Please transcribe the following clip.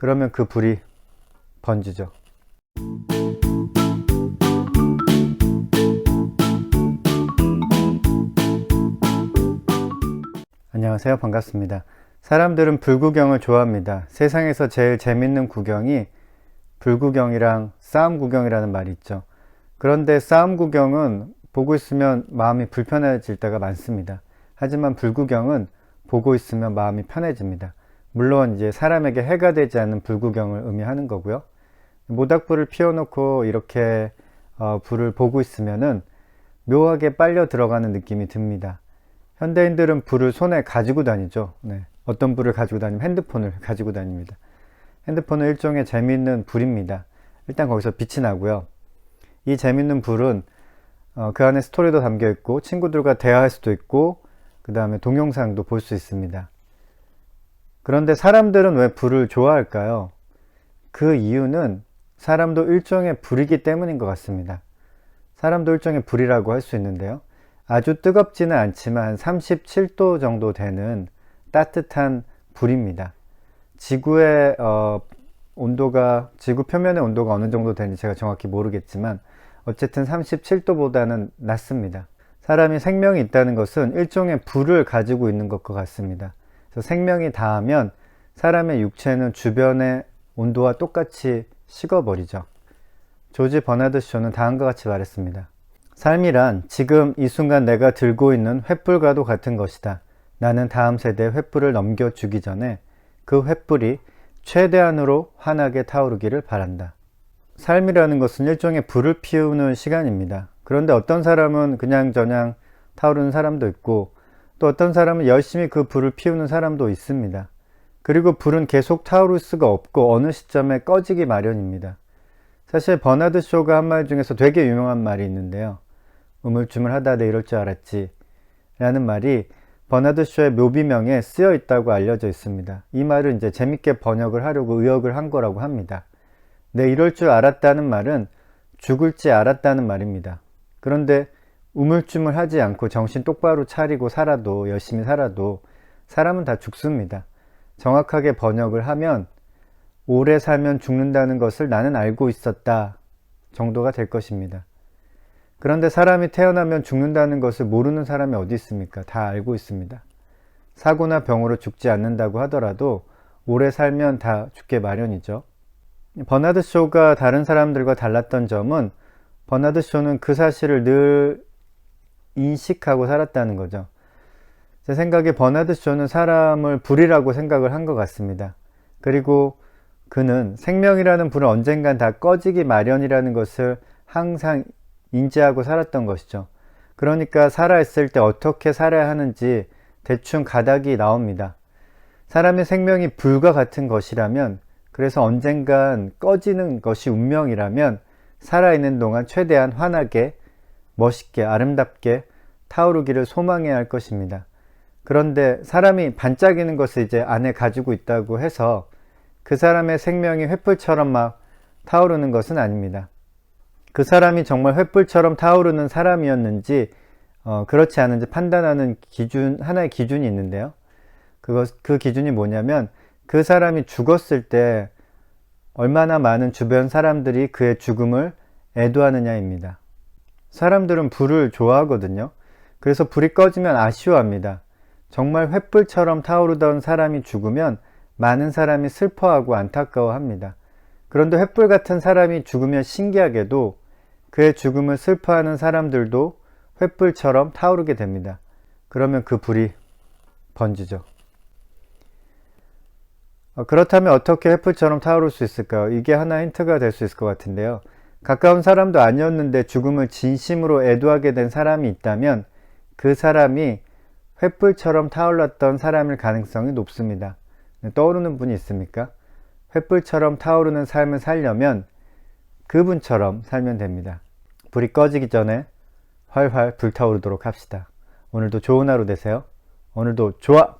그러면 그 불이 번지죠. 안녕하세요. 반갑습니다. 사람들은 불구경을 좋아합니다. 세상에서 제일 재밌는 구경이 불구경이랑 싸움 구경이라는 말이 있죠. 그런데 싸움 구경은 보고 있으면 마음이 불편해질 때가 많습니다. 하지만 불구경은 보고 있으면 마음이 편해집니다. 물론 이제 사람에게 해가 되지 않는 불구경을 의미하는 거고요. 모닥불을 피워놓고 이렇게 불을 보고 있으면은 묘하게 빨려 들어가는 느낌이 듭니다. 현대인들은 불을 손에 가지고 다니죠. 네. 어떤 불을 가지고 다니면 핸드폰을 가지고 다닙니다. 핸드폰은 일종의 재미있는 불입니다. 일단 거기서 빛이 나고요. 이 재미있는 불은 그 안에 스토리도 담겨 있고 친구들과 대화할 수도 있고 그 다음에 동영상도 볼 수 있습니다. 그런데 사람들은 왜 불을 좋아할까요? 그 이유는 사람도 일종의 불이기 때문인 것 같습니다. 사람도 일종의 불이라고 할 수 있는데요. 아주 뜨겁지는 않지만 37도 정도 되는 따뜻한 불입니다. 지구의 지구 표면의 온도가 어느 정도 되는지 제가 정확히 모르겠지만 어쨌든 37도보다는 낮습니다. 사람이 생명이 있다는 것은 일종의 불을 가지고 있는 것과 같습니다. 그래서 생명이 닿으면 사람의 육체는 주변의 온도와 똑같이 식어버리죠. 조지 버나드 쇼는 다음과 같이 말했습니다. 삶이란 지금 이 순간 내가 들고 있는 횃불과도 같은 것이다. 나는 다음 세대에 횃불을 넘겨주기 전에 그 횃불이 최대한으로 환하게 타오르기를 바란다. 삶이라는 것은 일종의 불을 피우는 시간입니다. 그런데 어떤 사람은 그냥저냥 타오르는 사람도 있고 또 어떤 사람은 열심히 그 불을 피우는 사람도 있습니다. 그리고 불은 계속 타오를 수가 없고 어느 시점에 꺼지기 마련입니다. 사실 버나드 쇼가 한 말 중에서 되게 유명한 말이 있는데요. 우물쭈물하다 내 이럴 줄 알았지 라는 말이 버나드 쇼의 묘비명에 쓰여 있다고 알려져 있습니다. 이 말을 이제 재밌게 번역을 하려고 의역을 한 거라고 합니다. 내 이럴 줄 알았다는 말은 죽을지 알았다는 말입니다. 그런데 우물쭈물하지 않고 정신 똑바로 차리고 살아도 열심히 살아도 사람은 다 죽습니다. 정확하게 번역을 하면 오래 살면 죽는다는 것을 나는 알고 있었다 정도가 될 것입니다. 그런데 사람이 태어나면 죽는다는 것을 모르는 사람이 어디 있습니까? 다 알고 있습니다. 사고나 병으로 죽지 않는다고 하더라도 오래 살면 다 죽게 마련이죠. 버나드 쇼가 다른 사람들과 달랐던 점은 버나드 쇼는 그 사실을 늘 인식하고 살았다는 거죠. 제 생각에 버나드 쇼는 사람을 불이라고 생각을 한 것 같습니다. 그리고 그는 생명이라는 불은 언젠간 다 꺼지기 마련이라는 것을 항상 인지하고 살았던 것이죠. 그러니까 살아있을 때 어떻게 살아야 하는지 대충 가닥이 나옵니다. 사람의 생명이 불과 같은 것이라면, 그래서 언젠간 꺼지는 것이 운명이라면 살아있는 동안 최대한 환하게, 멋있게, 아름답게 타오르기를 소망해야 할 것입니다. 그런데 사람이 반짝이는 것을 이제 안에 가지고 있다고 해서 그 사람의 생명이 횃불처럼 막 타오르는 것은 아닙니다. 그 사람이 정말 횃불처럼 타오르는 사람이었는지 그렇지 않은지 판단하는 하나의 기준이 있는데요. 그 기준이 뭐냐면 그 사람이 죽었을 때 얼마나 많은 주변 사람들이 그의 죽음을 애도하느냐입니다. 사람들은 불을 좋아하거든요. 그래서 불이 꺼지면 아쉬워합니다. 정말 횃불처럼 타오르던 사람이 죽으면 많은 사람이 슬퍼하고 안타까워합니다. 그런데 횃불 같은 사람이 죽으면 신기하게도 그의 죽음을 슬퍼하는 사람들도 횃불처럼 타오르게 됩니다. 그러면 그 불이 번지죠. 그렇다면 어떻게 횃불처럼 타오를 수 있을까요? 이게 하나 힌트가 될 수 있을 것 같은데요. 가까운 사람도 아니었는데 죽음을 진심으로 애도하게 된 사람이 있다면 그 사람이 횃불처럼 타올랐던 사람일 가능성이 높습니다. 떠오르는 분이 있습니까? 횃불처럼 타오르는 삶을 살려면 그분처럼 살면 됩니다. 불이 꺼지기 전에 활활 불타오르도록 합시다. 오늘도 좋은 하루 되세요. 오늘도 좋아!